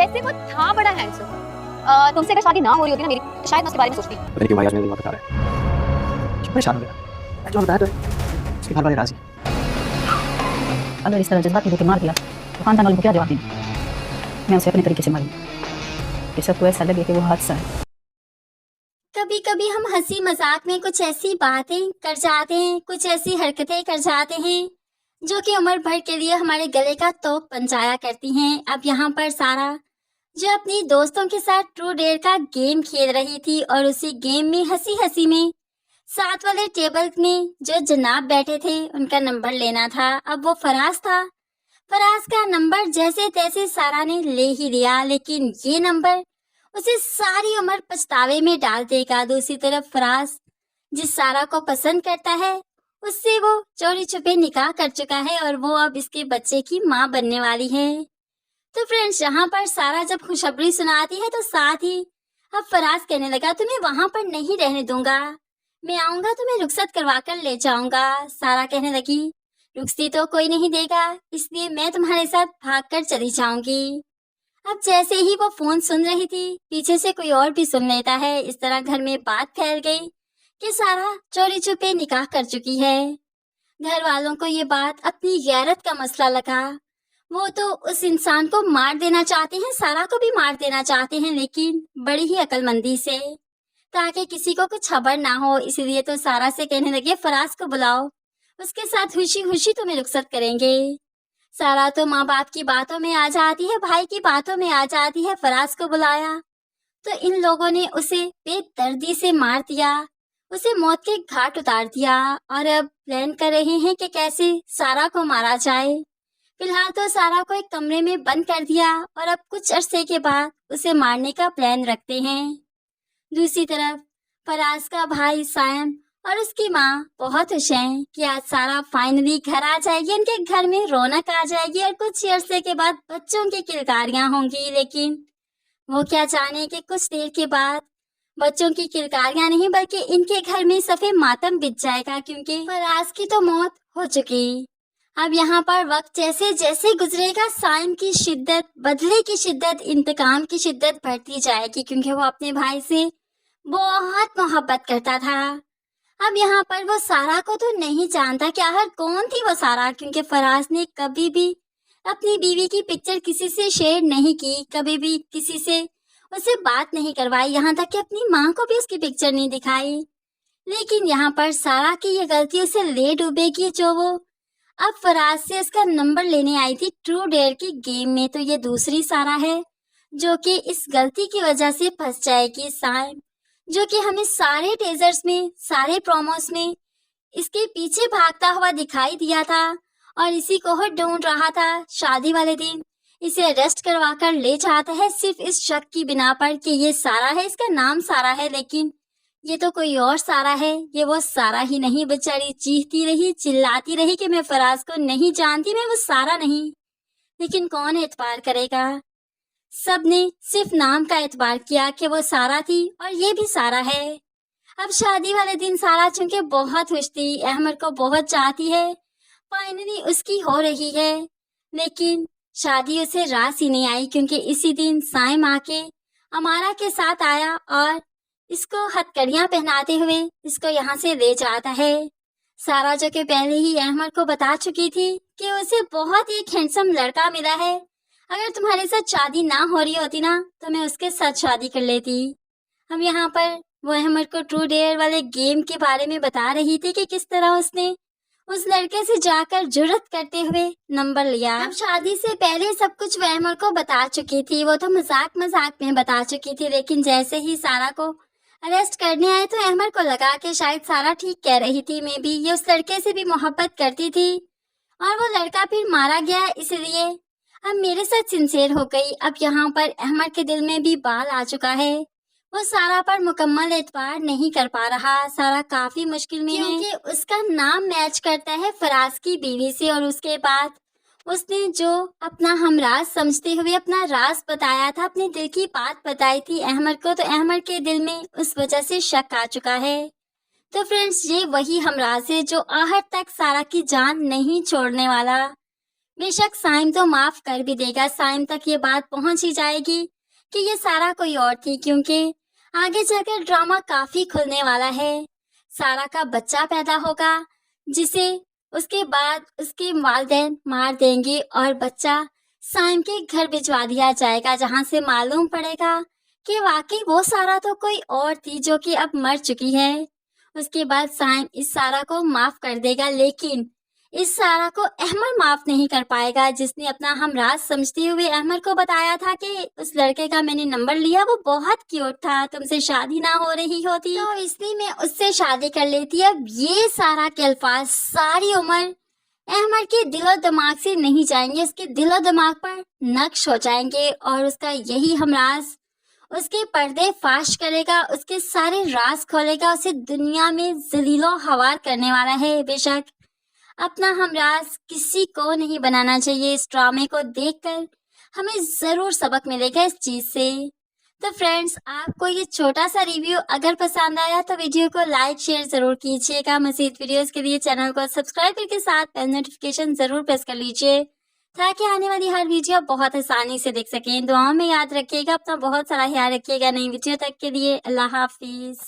वैसे वो था बड़ा हैंडसम। तुमसे अगर शादी ना हो रही होती ना मेरी, तो शायद मैं उसके बारे में सोचती। पता नहीं क्यों भाई आज मेरे दिमाग में खा रहा है। क्यों परेशान हो गया? जो बताया तो है, उसके घर वाले राजी। अगर इस तरह जज्बात में होकर मार दिया तो खानदान वालों को क्या जवाब देंगे? मैं उसे अपने तरीके से मारूंगी कि सबको ऐसा लगे कि वो हादसा है। कभी कभी हम हंसी मजाक में कुछ ऐसी बातें कर जाते हैं, कुछ ऐसी हरकतें कर जाते हैं जो कि उम्र भर के लिए हमारे गले का तोप बन जाया करती हैं। अब यहाँ पर सारा जो अपनी दोस्तों के साथ ट्रू डेयर का गेम खेल रही थी और उसी गेम में हंसी हंसी में साथ वाले टेबल में जो जनाब बैठे थे उनका नंबर लेना था। अब वो फराज था। फराज का नंबर जैसे तैसे सारा ने ले ही लिया, लेकिन ये नंबर उसे सारी उम्र पछतावे में डाल देगा। दूसरी तरफ फराज जिस सारा को पसंद करता है उससे वो चोरी छुपे निकाह कर चुका है और वो अब इसके बच्चे की माँ बनने वाली है। तो फ्रेंड्स, यहाँ पर सारा जब खुशखबरी सुनाती है तो साथ ही अब फराज कहने लगा, तुम्हें वहां पर नहीं रहने दूंगा, मैं आऊंगा तुम्हें रुखसत करवा कर ले जाऊंगा। सारा कहने लगी, रुखसती तो कोई नहीं देगा, इसलिए मैं तुम्हारे साथ भाग कर चली जाऊंगी। अब जैसे ही वो फोन सुन रही थी, पीछे से कोई और भी सुन लेता है। इस तरह घर में बात फैल गई कि सारा चोरी छुपे निकाह कर चुकी है। घर वालों को ये बात अपनी गैरत का मसला लगा। वो तो उस इंसान को मार देना चाहते हैं, सारा को भी मार देना चाहते हैं, लेकिन बड़ी ही अक्लमंदी से, ताकि किसी को कुछ खबर ना हो। इसलिए तो सारा से कहने लगे, फराज को बुलाओ, उसके साथ खुशी खुशी तुम्हें रुखसत करेंगे। सारा तो माँ बाप की बातों में आ जाती है, भाई की बातों में आ जाती है। फराज को बुलाया तो इन लोगों ने उसे बेदर्दी से मार दिया, उसे मौत के घाट उतार दिया और अब प्लान कर रहे हैं कि कैसे सारा को मारा जाए। फिलहाल तो सारा को एक कमरे में बंद कर दिया और अब कुछ अरसे के बाद उसे मारने का प्लान रखते हैं। दूसरी तरफ फराज का भाई सायम और उसकी माँ बहुत खुश हैं कि आज सारा फाइनली घर आ जाएगी, उनके घर में रौनक आ जाएगी और कुछ अरसे के बाद बच्चों की किलकारियां होंगी। लेकिन वो क्या जाने कि कुछ देर के बाद बच्चों की किलकारियां नहीं बल्कि इनके घर में सफेद मातम बिछ जाएगा, क्योंकि फराज की तो मौत हो चुकी। अब यहाँ पर वक्त जैसे जैसे गुजरेगा, सायम की शिद्दत, बदले की शिद्दत, इंतकाम की शिद्दत बढ़ती जाएगी, क्योंकि वो अपने भाई से बहुत मोहब्बत करता था। अब यहाँ पर वो सारा को तो नहीं जानता कि आखिर कौन थी वो सारा, क्योंकि फराज ने कभी भी अपनी बीवी की पिक्चर किसी से शेयर नहीं की, कभी भी किसी से उसे बात नहीं करवाई, यहाँ तक कि अपनी माँ को भी उसकी पिक्चर नहीं दिखाई। लेकिन यहाँ पर सारा की ये गलती उसे ले डूबेगी, जो वो अब फराज से उसका नंबर लेने आई थी ट्रू डेयर की गेम में। तो ये दूसरी सारा है जो कि इस गलती की वजह से फंस जाएगी। साइम जो कि हमें सारे टेजर्स में, सारे प्रोमोस में इसके पीछे भागता हुआ दिखाई दिया था और इसी को वो ढूंढ रहा था। शादी वाले दिन इसे अरेस्ट करवा कर ले जाता है सिर्फ इस शक की बिना पर कि ये सारा है, इसका नाम सारा है, लेकिन ये तो कोई और सारा है। ये वो सारा ही नहीं, बेचारी चीखती रही, चिल्लाती रही कि मैं फराज को नहीं जानती, मैं वो सारा नहीं। लेकिन कौन एतबार करेगा? सबने सिर्फ नाम का एतबार किया कि वो सारा थी और ये भी सारा है। अब शादी वाले दिन सारा चूंकि बहुत खुश थी, अहमद को बहुत चाहती है, फाइनली उसकी हो रही है, लेकिन शादी उसे रास ही नहीं आई, क्योंकि इसी दिन साइम आके अमारा के साथ आया और इसको हथकड़ियां पहनाते हुए इसको यहाँ से ले जाता है। सारा जो कि पहले ही अहमद को बता चुकी थी कि उसे बहुत ही एक हैंडसम लड़का मिला है, अगर तुम्हारे साथ शादी ना हो रही होती ना तो मैं उसके साथ शादी कर लेती। हम यहाँ पर वो अहमद को ट्रू डेयर वाले गेम के बारे में बता रही थी कि किस तरह उसने उस लड़के से जाकर जुर्रत करते हुए नंबर लिया। अब शादी से पहले सब कुछ वो अहमद को बता चुकी थी, वो तो मजाक मजाक में बता चुकी थी, लेकिन जैसे ही सारा को अरेस्ट करने आए तो अहमद को लगा कि शायद सारा ठीक कह रही थी, मे बी ये उस लड़के से भी मोहब्बत करती थी और वो लड़का फिर मारा गया, इसलिए अब मेरे साथ सिंसियर हो गई। अब यहाँ पर अहमद के दिल में भी बाल आ चुका है, वो सारा पर मुकम्मल एतबार नहीं कर पा रहा। सारा काफी मुश्किल में है क्योंकि उसका नाम मैच करता है फराज की बीवी से, और उसके बाद उसने जो अपना हमराज समझते हुए अपना राज बताया था, अपने दिल की बात बताई थी अहमद को, तो अहमद के दिल में उस वजह से शक आ चुका है। तो फ्रेंड्स, ये वही हमराज है जो आहट तक सारा की जान नहीं छोड़ने वाला। बेशक साइम तो माफ कर भी देगा, साइम तक ये बात पहुंच ही जाएगी कि ये सारा कोई और थी, क्योंकि आगे चलकर ड्रामा काफी खुलने वाला है। सारा का बच्चा पैदा होगा जिसे उसके बाद उसके वालिदैन मार देंगे और बच्चा साइम के घर भिजवा दिया जाएगा, जहां से मालूम पड़ेगा कि वाकई वो सारा तो कोई और थी जो कि अब मर चुकी है। उसके बाद साइम इस सारा को माफ कर देगा, लेकिन इस सारा को अहमद माफ नहीं कर पाएगा, जिसने अपना हमराज समझते हुए अहमद को बताया था कि उस लड़के का मैंने नंबर लिया, वो बहुत क्यूट था, तुमसे शादी ना हो रही होती तो इसलिए मैं उससे शादी कर लेती। अब ये सारा के अल्फाज सारी उम्र अहमद के दिलो दिमाग से नहीं जाएंगे, उसके दिलो दिमाग पर नक्श हो जाएंगे और उसका यही हमराज उसके पर्दे फाश करेगा, उसके सारे राज खोलेगा, उसे दुनिया में जलीलो हवार करने वाला है। बेशक अपना हमराज किसी को नहीं बनाना चाहिए। इस ड्रामे को देखकर हमें जरूर सबक मिलेगा इस चीज से। तो फ्रेंड्स, आपको ये छोटा सा रिव्यू अगर पसंद आया तो वीडियो को लाइक शेयर जरूर कीजिएगा। मज़ीद वीडियोस के लिए चैनल को सब्सक्राइब करके साथ बेल नोटिफिकेशन जरूर प्रेस कर लीजिए, ताकि आने वाली हर वीडियो बहुत आसानी से देख सकें। दुआओं में याद रखिएगा, अपना बहुत सारा ख्याल रखिएगा। नई वीडियो तक के लिए अल्लाह हाफिज।